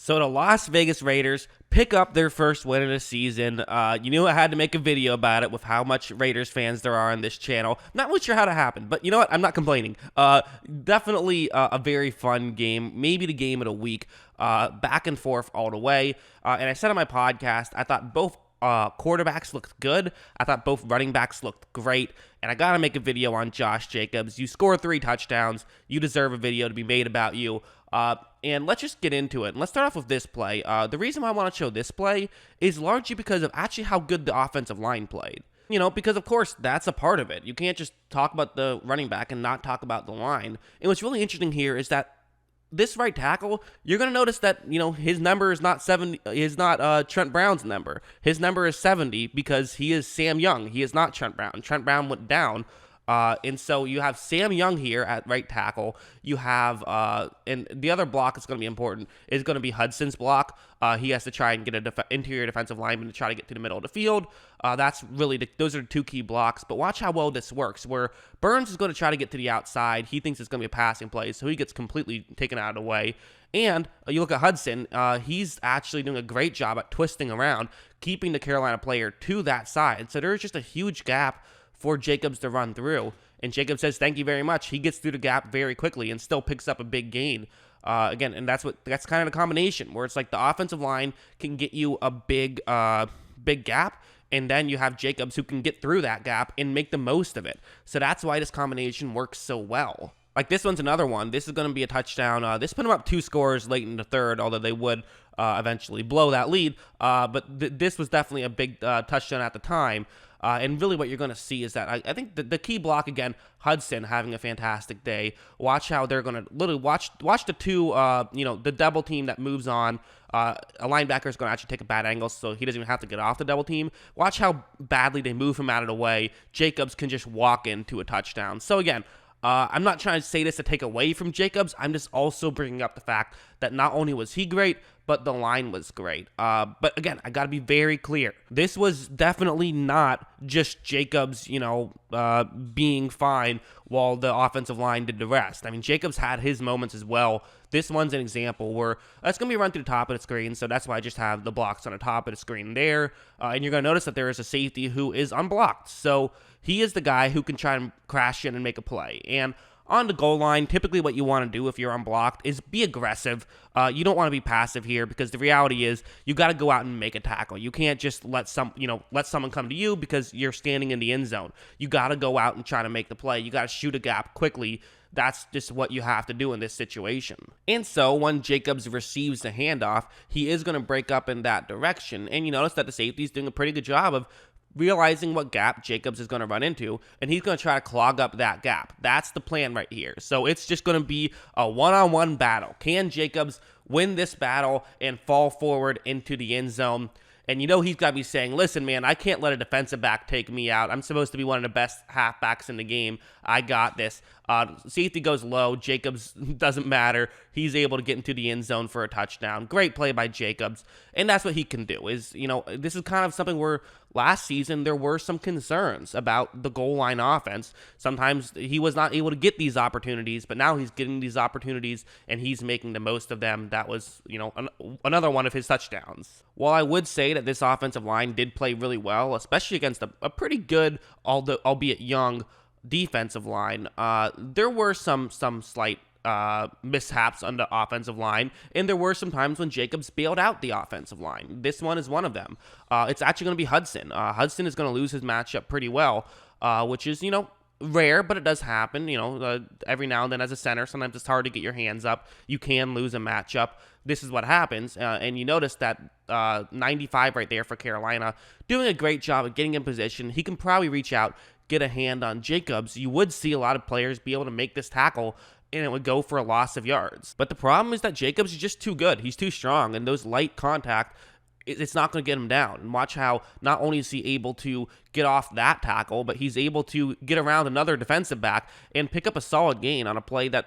So the Las Vegas Raiders pick up their first win of the season. You knew I had to make a video about it with how much Raiders fans there are on this channel. Not really sure how to happen, but you know what? I'm not complaining. Definitely a very fun game. Maybe the game of the week. Back and forth all the way. And I said on my podcast, I thought both quarterbacks looked good. I thought both running backs looked great. And I got to make a video on Josh Jacobs. You scored 3 touchdowns. You deserve a video to be made about you. And let's just get into it. And let's start off with this play. The reason why I want to show this play is largely because of actually how good the offensive line played. You know, because of course that's a part of it. You can't just talk about the running back and not talk about the line. And what's really interesting here is that this right tackle, you're going to notice that, you know, his number is not 70, is not Trent Brown's number. His number is 70 because he is Sam Young. He is not Trent Brown. Trent Brown went down. And so you have Sam Young here at right tackle. You have, and the other block that's going to be important is going to be Hudson's block. He has to try and get an interior defensive lineman to try to get to the middle of the field. That's really, those are the 2 key blocks. But watch how well this works, where Burns is going to try to get to the outside. He thinks it's going to be a passing play, so he gets completely taken out of the way. And you look at Hudson, he's actually doing a great job at twisting around, keeping the Carolina player to that side. So there's just a huge gap for Jacobs to run through. And Jacobs says, thank you very much. He gets through the gap very quickly and still picks up a big gain. Again, and that's kind of the combination where it's like the offensive line can get you a big gap, and then you have Jacobs who can get through that gap and make the most of it. So that's why this combination works so well. Like this one's another one. This is going to be a touchdown. This put them up 2 scores late in the third, although they would eventually blow that lead. But this was definitely a big touchdown at the time. And really what you're going to see is that I think the key block, again, Hudson having a fantastic day. Watch how they're going to literally watch the 2, the double team that moves on. A linebacker is going to actually take a bad angle, so he doesn't even have to get off the double team. Watch how badly they move him out of the way. Jacobs can just walk into a touchdown. So again, I'm not trying to say this to take away from Jacobs. I'm just also bringing up the fact that not only was he great, but the line was great. But again, I got to be very clear. This was definitely not just Jacobs, being fine while the offensive line did the rest. I mean, Jacobs had his moments as well. This one's an example where it's going to be run through the top of the screen, so that's why I just have the blocks on the top of the screen there. And you're going to notice that there is a safety who is unblocked. So he is the guy who can try and crash in and make a play. And on the goal line, typically what you want to do if you're unblocked is be aggressive. You don't want to be passive here because the reality is you got to go out and make a tackle. You can't just let someone come to you because you're standing in the end zone. You got to go out and try to make the play. You got to shoot a gap quickly. That's just what you have to do in this situation. And so when Jacobs receives the handoff, he is going to break up in that direction. And you notice that the safety is doing a pretty good job of realizing what gap Jacobs is going to run into, and he's going to try to clog up that gap. That's the plan right here. So it's just going to be a one-on-one battle. Can Jacobs win this battle and fall forward into the end zone? And he's got to be saying, listen, man, I can't let a defensive back take me out. I'm supposed to be one of the best halfbacks in the game. I got this. Safety goes low. Jacobs doesn't matter. He's able to get into the end zone for a touchdown. Great play by Jacobs. And that's what he can do. This is kind of something where last season there were some concerns about the goal line offense. Sometimes he was not able to get these opportunities, but now he's getting these opportunities and he's making the most of them. That was, another one of his touchdowns. While I would say that this offensive line did play really well, especially against a pretty good, albeit young, defensive line, there were some slight mishaps on the offensive line, and there were some times when Jacobs bailed out the offensive line. This one is one of them. It's actually going to be Hudson. Hudson is going to lose his matchup pretty well, which is, rare, but it does happen. Every now and then as a center, sometimes it's hard to get your hands up. You can lose a matchup. This is what happens, and you notice that 95 right there for Carolina, doing a great job of getting in position. He can probably reach out, get a hand on Jacobs. You would see a lot of players be able to make this tackle, and it would go for a loss of yards. But the problem is that Jacobs is just too good. He's too strong, and those light contact, it's not going to get him down. And watch how not only is he able to get off that tackle, but he's able to get around another defensive back and pick up a solid gain on a play that,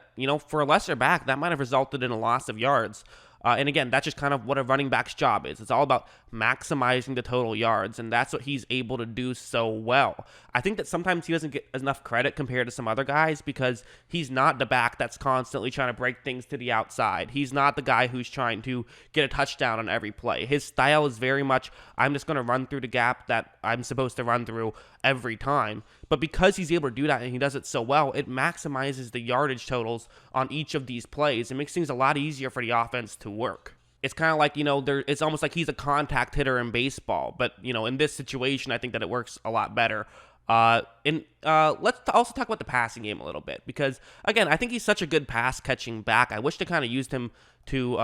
for a lesser back, that might have resulted in a loss of yards. And again, that's just kind of what a running back's job is. It's all about maximizing the total yards, and that's what he's able to do so well. I think that sometimes he doesn't get enough credit compared to some other guys because he's not the back that's constantly trying to break things to the outside. He's not the guy who's trying to get a touchdown on every play. His style is very much, I'm just going to run through the gap that I'm supposed to run through every time. But because he's able to do that and he does it so well, it maximizes the yardage totals on each of these plays. It makes things a lot easier for the offense to work. It's kind of like, it's almost like he's a contact hitter in baseball. But, in this situation, I think that it works a lot better. Let's also talk about the passing game a little bit because, again, I think he's such a good pass-catching back. I wish they kind of used him to,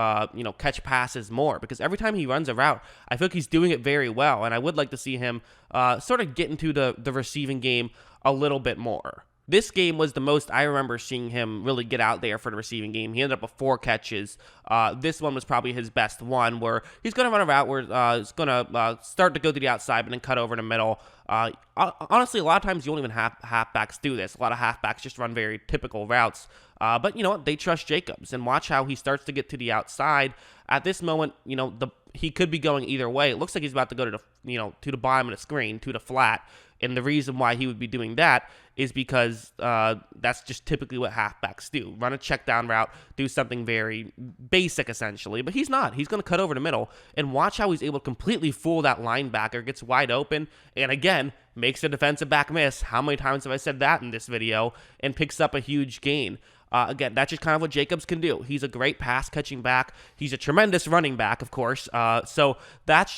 catch passes more because every time he runs a route, I feel like he's doing it very well, and I would like to see him sort of get into the receiving game a little bit more. This game was the most I remember seeing him really get out there for the receiving game. He ended up with 4 catches. This one was probably his best one, where he's going to run a route where he's going to start to go to the outside, but then cut over the middle. Honestly, a lot of times you won't even have halfbacks do this. A lot of halfbacks just run very typical routes. But you know what? They trust Jacobs, and watch how he starts to get to the outside. At this moment, he could be going either way. It looks like he's about to go to the bottom of the screen, to the flat. And the reason why he would be doing that is because that's just typically what halfbacks do. Run a check down route, do something very basic essentially. But he's not. He's going to cut over the middle. And watch how he's able to completely fool that linebacker, gets wide open, and again, makes the defensive back miss. How many times have I said that in this video? And picks up a huge gain. Again, that's just kind of what Jacobs can do. He's a great pass-catching back. He's a tremendous running back, of course. So that's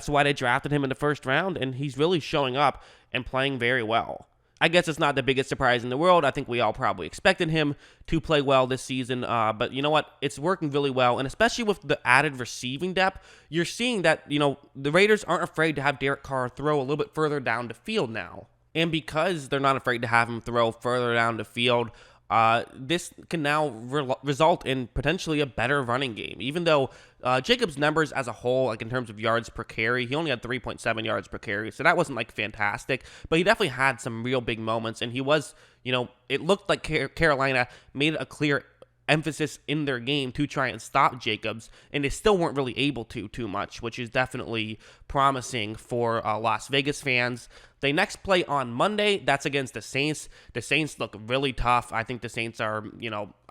why they drafted him in the first round, and he's really showing up and playing very well. I guess it's not the biggest surprise in the world. I think we all probably expected him to play well this season. But you know what? It's working really well, and especially with the added receiving depth, you're seeing that the Raiders aren't afraid to have Derek Carr throw a little bit further down the field now. And because they're not afraid to have him throw further down the field, this can now result in potentially a better running game. Even though Jacobs' numbers as a whole, like in terms of yards per carry, he only had 3.7 yards per carry, so that wasn't like fantastic. But he definitely had some real big moments, and he was, it looked like Carolina made a clear emphasis in their game to try and stop Jacobs, and they still weren't really able to too much, which is definitely promising for Las Vegas fans. They next play on Monday. That's against the Saints. The Saints look really tough. I think the Saints are,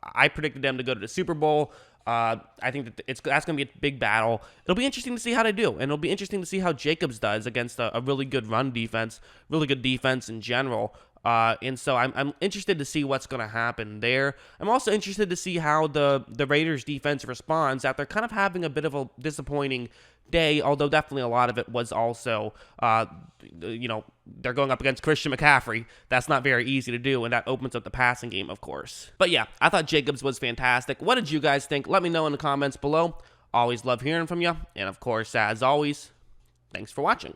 I predicted them to go to the Super Bowl. I think that that's going to be a big battle. It'll be interesting to see how they do, and it'll be interesting to see how Jacobs does against a really good run defense, really good defense in general. And so I'm interested to see what's going to happen there. I'm also interested to see how the Raiders defense responds after kind of having a bit of a disappointing day, although definitely a lot of it was also, they're going up against Christian McCaffrey. That's not very easy to do, and that opens up the passing game, of course. But yeah, I thought Jacobs was fantastic. What did you guys think? Let me know in the comments below. Always love hearing from you. And of course, as always, thanks for watching.